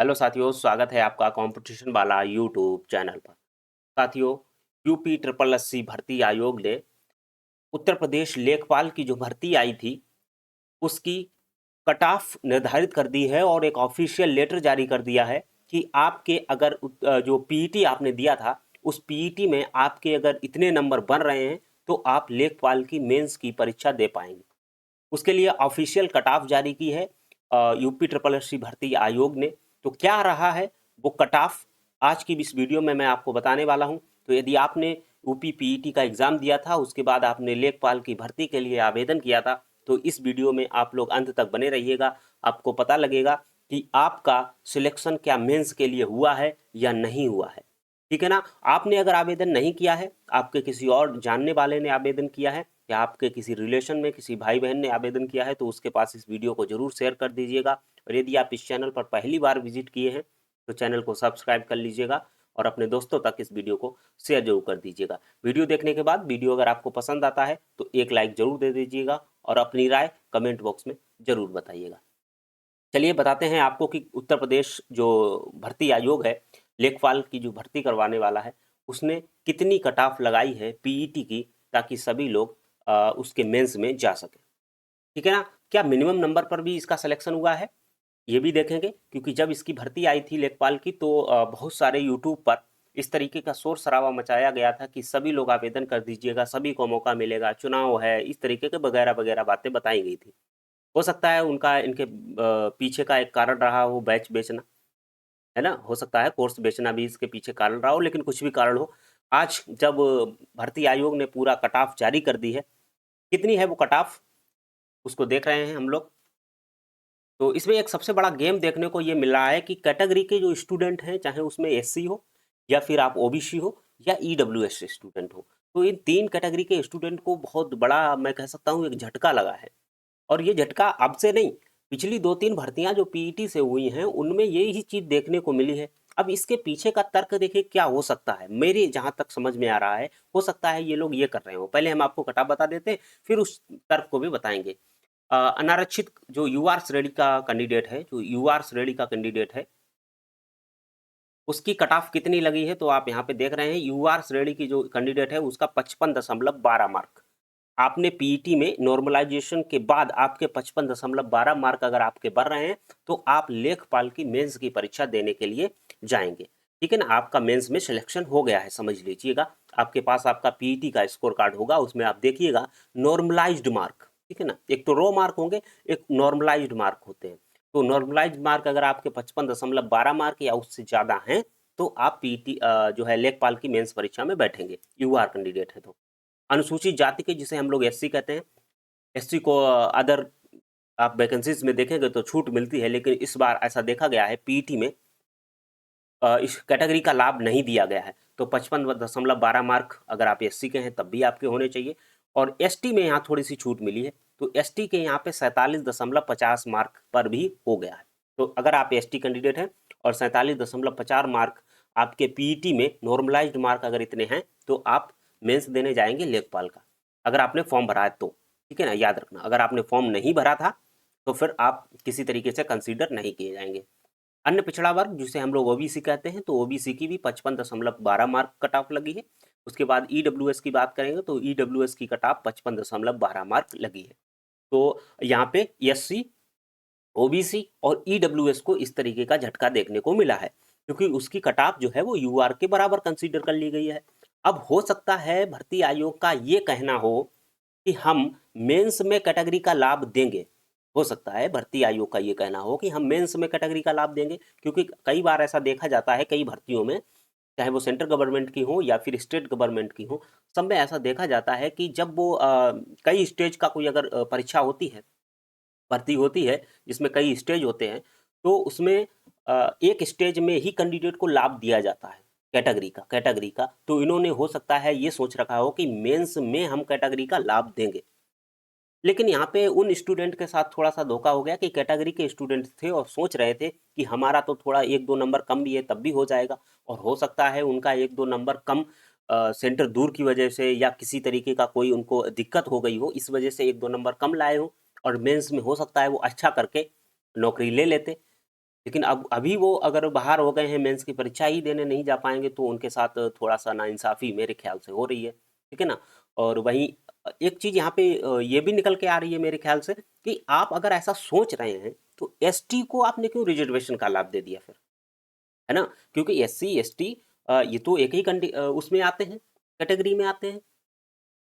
Hello साथियों, स्वागत है आपका कंपटीशन वाला यूट्यूब चैनल पर। साथियों, यूपी ट्रिपल एससी भर्ती आयोग ने उत्तर प्रदेश लेखपाल की जो भर्ती आई थी, उसकी कट ऑफ निर्धारित कर दी है और एक ऑफिशियल लेटर जारी कर दिया है कि आपके अगर जो पीईटी आपने दिया था, उस पीईटी में आपके अगर इतने नंबर बन रहे हैं, तो आप लेखपाल की मेंस की परीक्षा दे पाएंगे। उसके लिए ऑफिशियल कट ऑफ जारी की है यूपी ट्रिपल एससी भर्ती आयोग ने। तो क्या रहा है वो कट ऑफ, आज की इस वीडियो में मैं आपको बताने वाला हूं। तो यदि आपने यूपी पीईटी का एग्जाम दिया था, उसके बाद आपने लेखपाल की भर्ती के लिए आवेदन किया था, तो इस वीडियो में आप लोग अंत तक बने रहिएगा। आपको पता लगेगा कि आपका सिलेक्शन क्या मेंस के लिए हुआ है या नहीं हुआ है। ठीक है ना। आपने अगर आवेदन नहीं किया है, आपके किसी और जानने वाले ने आवेदन किया है या आपके किसी रिलेशन में किसी भाई बहन ने आवेदन किया है, तो उसके पास इस वीडियो को जरूर शेयर कर दीजिएगा। और यदि आप इस चैनल पर पहली बार विजिट किए हैं, तो चैनल को सब्सक्राइब कर लीजिएगा और अपने दोस्तों तक इस वीडियो को शेयर जरूर कर दीजिएगा। वीडियो देखने के बाद वीडियो अगर आपको पसंद आता है तो एक लाइक जरूर दे दीजिएगा और अपनी राय कमेंट बॉक्स में जरूर बताइएगा। चलिए बताते हैं आपको कि उत्तर प्रदेश जो भर्ती आयोग है, लेखपाल की जो भर्ती करवाने वाला है, उसने कितनी कट ऑफ लगाई है पीईटी की, ताकि सभी लोग उसके मेंस में जा सके। ठीक है ना। क्या मिनिमम नंबर पर भी इसका सिलेक्शन हुआ है, ये भी देखेंगे। क्योंकि जब इसकी भर्ती आई थी लेखपाल की, तो बहुत सारे यूट्यूब पर इस तरीके का शोर शराबा मचाया गया था कि सभी लोग आवेदन कर दीजिएगा, सभी को मौका मिलेगा, चुनाव है, इस तरीके के वगैरह वगैरह बातें बताई गई थी। हो सकता है उनका इनके पीछे का एक कारण रहा हो बैच बेचना, है ना। हो सकता है कोर्स बेचना भी इसके पीछे कारण रहा हो, लेकिन कुछ भी कारण हो, आज जब भर्ती आयोग ने पूरा कट ऑफ जारी कर दी है, कितनी है वो कट ऑफ, उसको देख रहे हैं हम लोग। तो इसमें एक सबसे बड़ा गेम देखने को ये मिल रहा है कि कैटेगरी के जो स्टूडेंट हैं, चाहे उसमें एससी हो या फिर आप ओबीसी हो या ईडब्ल्यूएस स्टूडेंट हो, तो इन तीन कैटेगरी के स्टूडेंट को बहुत बड़ा, मैं कह सकता हूँ, एक झटका लगा है। और ये झटका अब से नहीं, पिछली 2-3 भर्तियां जो पीईटी से हुई हैं, उनमें यही चीज़ देखने को मिली है। अब इसके पीछे का तर्क देखिए क्या हो सकता है, मेरे जहाँ तक समझ में आ रहा है, हो सकता है ये लोग ये कर रहे हो। पहले हम आपको कटा बता देते हैं, फिर उस तर्क को भी बताएंगे। अनारक्षित जो यूआर श्रेणी का कैंडिडेट है, उसकी कट ऑफ कितनी लगी है, तो आप यहाँ पे देख रहे हैं यूआर श्रेणी की जो कैंडिडेट है उसका 55.12 मार्क। आपने पीईटी में नॉर्मलाइजेशन के बाद आपके 55.12 मार्क अगर आपके बढ़ रहे हैं, तो आप लेखपाल की मेंस की परीक्षा देने के लिए जाएंगे। ठीक है ना। आपका मेंस में सिलेक्शन हो गया है, समझ लीजिएगा। आपके पास आपका पीईटी का स्कोर कार्ड होगा, उसमें आप देखिएगा नॉर्मलाइज्ड मार्क। ठीक है ना। एक तो रो मार्क होंगे, एक नॉर्मलाइज्ड मार्क होते हैं। तो नॉर्मलाइज्ड मार्क अगर आपके 55.12 मार्क या उससे ज़्यादा हैं, तो आप पीईटी जो है लेखपाल की मेंस परीक्षा में बैठेंगे, यूआर कैंडिडेट है तो। अनुसूचित जाति के, जिसे हम लोग एससी कहते हैं, एससी को अदर आप वैकेंसीज में देखेंगे तो छूट मिलती है, लेकिन इस बार ऐसा देखा गया है पीईटी में इस कैटेगरी का लाभ नहीं दिया गया है। तो 55.12 मार्क अगर आप एससी के हैं तब भी आपके होने चाहिए। और एसटी में यहाँ थोड़ी सी छूट मिली है, तो एसटी के यहाँ पे 47.50 मार्क पर भी हो गया है। तो अगर आप एसटी कैंडिडेट हैं और 47.50 मार्क आपके पीईटी में नॉर्मलाइज्ड मार्क अगर इतने हैं, तो आप मेंस देने जाएंगे लेखपाल का, अगर आपने फॉर्म भरा है तो। ठीक है ना, याद रखना। अगर आपने फॉर्म नहीं भरा था तो फिर आप किसी तरीके से कंसीडर नहीं किए जाएंगे। अन्य पिछड़ा वर्ग, जिसे हम लोग ओबीसी कहते हैं, तो ओबीसी की भी 55.12 मार्क कट ऑफ लगी है। उसके बाद ईडब्ल्यूएस की बात करेंगे तो ईडब्ल्यूएस की कट ऑफ 55.12 मार्क लगी है। तो यहाँ पे एससी, ओबीसी और ईडब्ल्यूएस को इस तरीके का झटका देखने को मिला है, क्योंकि उसकी कट ऑफ जो है वो यूआर के बराबर कंसीडर कर ली गई है। अब हो सकता है भर्ती आयोग का ये कहना हो कि हम मेंस में कैटेगरी का लाभ देंगे। हो सकता है भर्ती आयोग का ये कहना हो कि हम मेंस में कैटेगरी का लाभ देंगे, क्योंकि कई बार ऐसा देखा जाता है कई भर्तियों में, चाहे वो सेंट्रल गवर्नमेंट की हो या फिर स्टेट गवर्नमेंट की हो, सब में ऐसा देखा जाता है कि जब वो कई स्टेज का कोई अगर परीक्षा होती है, भर्ती होती है, जिसमें कई स्टेज होते हैं, तो उसमें एक स्टेज में ही कैंडिडेट को लाभ दिया जाता है कैटेगरी का। तो इन्होंने हो सकता है ये सोच रखा हो कि मेंस में हम कैटेगरी का लाभ देंगे। लेकिन यहाँ पे उन स्टूडेंट के साथ थोड़ा सा धोखा हो गया कि कैटेगरी के स्टूडेंट थे और सोच रहे थे कि हमारा तो थोड़ा 1-2 नंबर कम भी है तब भी हो जाएगा। और हो सकता है उनका 1-2 नंबर कम सेंटर दूर की वजह से या किसी तरीके का कोई उनको दिक्कत हो गई हो, इस वजह से 1-2 नंबर कम लाए हो, और मेंस में हो सकता है वो अच्छा करके नौकरी ले लेते। लेकिन अब अभी वो अगर बाहर हो गए हैं, मेंस की परीक्षा ही देने नहीं जा पाएंगे, तो उनके साथ थोड़ा सा नाइंसाफ़ी मेरे ख्याल से हो रही है, ठीक है ना। और वहीं एक चीज़ यहाँ पे ये भी निकल के आ रही है मेरे ख्याल से कि आप अगर ऐसा सोच रहे हैं तो एसटी को आपने क्यों रिजर्वेशन का लाभ दे दिया फिर, है ना। क्योंकि एससी एसटी ये तो एक ही उसमें आते हैं, कैटेगरी में आते हैं,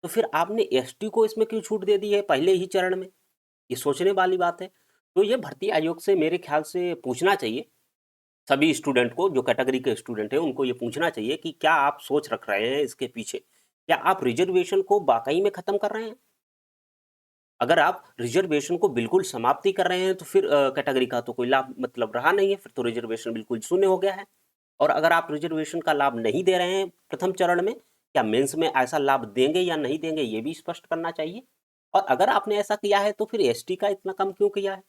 तो फिर आपने एसटी को इसमें क्यों छूट दे दी है पहले ही चरण में, ये सोचने वाली बात है। तो ये भर्ती आयोग से मेरे ख्याल से पूछना चाहिए, सभी स्टूडेंट को, जो कैटेगरी के स्टूडेंट हैं उनको ये पूछना चाहिए कि क्या आप सोच रख रहे हैं इसके पीछे, क्या आप रिजर्वेशन को वाकई में खत्म कर रहे हैं। अगर आप रिजर्वेशन को बिल्कुल समाप्ति कर रहे हैं तो फिर कैटेगरी का तो कोई लाभ मतलब रहा नहीं है, फिर तो रिजर्वेशन बिल्कुल शून्य हो गया है। और अगर आप रिजर्वेशन का लाभ नहीं दे रहे हैं प्रथम चरण में, क्या मेंस में ऐसा लाभ देंगे या नहीं देंगे, ये भी स्पष्ट करना चाहिए। और अगर आपने ऐसा किया है तो फिर एसटी का इतना कम क्यों किया है।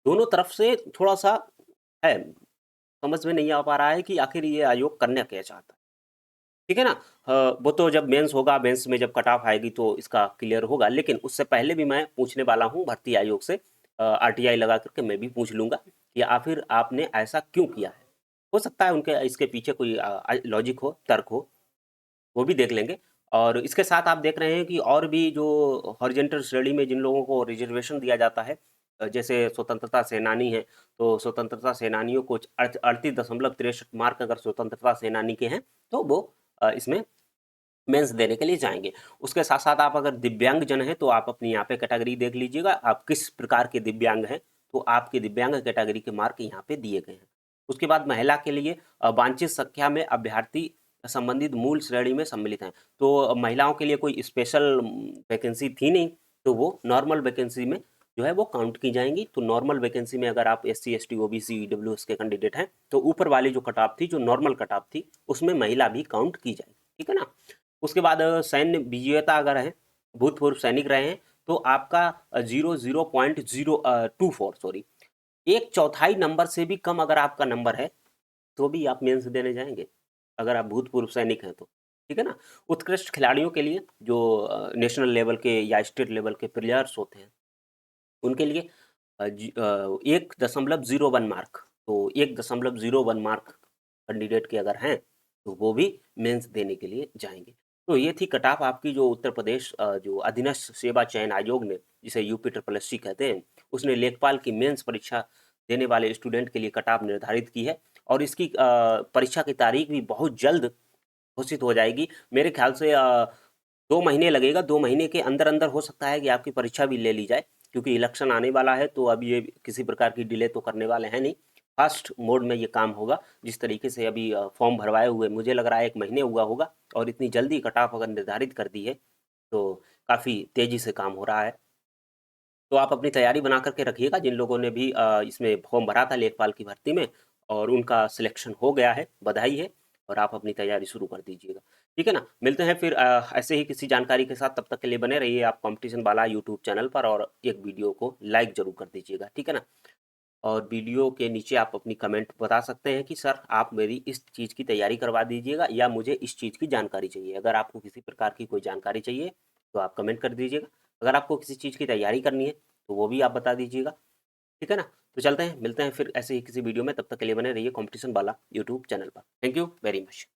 दोनों तरफ से थोड़ा सा है, समझ में नहीं आ पा रहा है कि आखिर ये आयोग करना क्या चाहता है, ठीक है ना। वो तो जब मेंस होगा, मेंस में जब कट ऑफ आएगी तो इसका क्लियर होगा, लेकिन उससे पहले भी मैं पूछने वाला हूँ भर्ती आयोग से, आरटीआई लगा करके मैं भी पूछ लूंगा कि आखिर आपने ऐसा क्यों किया है। हो सकता है उनके इसके पीछे कोई लॉजिक हो, तर्क हो, वो भी देख लेंगे। और इसके साथ आप देख रहे हैं कि और भी जो हॉरिजेंटल श्रेणी में जिन लोगों को रिजर्वेशन दिया जाता है, जैसे स्वतंत्रता सेनानी हैं, तो स्वतंत्रता सेनानियों को 38.63 मार्क अगर स्वतंत्रता सेनानी के हैं तो वो इसमें मेंस देने के लिए जाएंगे। उसके साथ साथ आप अगर दिव्यांग जन हैं तो आप अपनी यहाँ पे कैटेगरी देख लीजिएगा, आप किस प्रकार के दिव्यांग हैं, तो आपके दिव्यांग कैटेगरी के मार्क यहाँ पे दिए गए हैं। उसके बाद महिला के लिए वांछित संख्या में अभ्यर्थी संबंधित मूल श्रेणी में सम्मिलित हैं, तो महिलाओं के लिए कोई स्पेशल वैकेंसी थी नहीं, तो वो नॉर्मल वैकेंसी में जो है वो काउंट की जाएंगी। तो नॉर्मल वैकेंसी में अगर आप SC ST OBC EWS के कैंडिडेट हैं तो ऊपर वाली जो कट ऑफ थी, जो नॉर्मल कट ऑफ थी, उसमें महिला भी काउंट की जाएगी, ठीक है ना। उसके बाद सैन्य विजेता अगर हैं, भूतपूर्व सैनिक रहे हैं, तो आपका 0.24 सॉरी 1/4 नंबर से भी कम अगर आपका नंबर है तो भी आप मेंस देने जाएंगे, अगर आप भूतपूर्व सैनिक हैं तो, ठीक है ना। उत्कृष्ट खिलाड़ियों के लिए जो नेशनल लेवल के या स्टेट लेवल के प्लेयर्स होते हैं उनके लिए 1.01 मार्क, तो 1.01 मार्क कैंडिडेट के अगर हैं तो वो भी मेंस देने के लिए जाएंगे। तो ये थी कट ऑफ आपकी, जो उत्तर प्रदेश जो अधीनस्थ सेवा चयन आयोग ने, जिसे यूपी SSC कहते हैं, उसने लेखपाल की मेंस परीक्षा देने वाले स्टूडेंट के लिए कट ऑफ निर्धारित की है। और इसकी परीक्षा की तारीख भी बहुत जल्द घोषित हो जाएगी। मेरे ख्याल से 2 महीने लगेगा, 2 महीने के अंदर अंदर हो सकता है कि आपकी परीक्षा भी ले ली जाए, क्योंकि इलेक्शन आने वाला है, तो अब ये किसी प्रकार की डिले तो करने वाले हैं नहीं। फास्ट मोड में ये काम होगा। जिस तरीके से अभी फॉर्म भरवाए हुए मुझे लग रहा है 1 महीने हुआ होगा, और इतनी जल्दी कट ऑफ अगर निर्धारित कर दी है तो काफ़ी तेज़ी से काम हो रहा है। तो आप अपनी तैयारी बना करके रखिएगा। जिन लोगों ने भी इसमें फॉर्म भरा था लेखपाल की भर्ती में और उनका सिलेक्शन हो गया है, बधाई है, और आप अपनी तैयारी शुरू कर दीजिएगा, ठीक है ना। मिलते हैं फिर ऐसे ही किसी जानकारी के साथ, तब तक के लिए बने रहिए आप कॉम्पिटिशन वाला यूट्यूब चैनल पर, और एक वीडियो को लाइक ज़रूर कर दीजिएगा, ठीक है ना। और वीडियो के नीचे आप अपनी कमेंट बता सकते हैं कि सर आप मेरी इस चीज़ की तैयारी करवा दीजिएगा, या मुझे इस चीज़ की जानकारी चाहिए। अगर आपको किसी प्रकार की कोई जानकारी चाहिए तो आप कमेंट कर दीजिएगा। अगर आपको किसी चीज़ की तैयारी करनी है तो वो भी आप बता दीजिएगा, ठीक है ना। तो चलते हैं, मिलते हैं फिर ऐसे ही किसी वीडियो में, तब तक के लिए बने रहिए कॉम्पिटिशन वाला यूट्यूब चैनल पर। Thank you very much.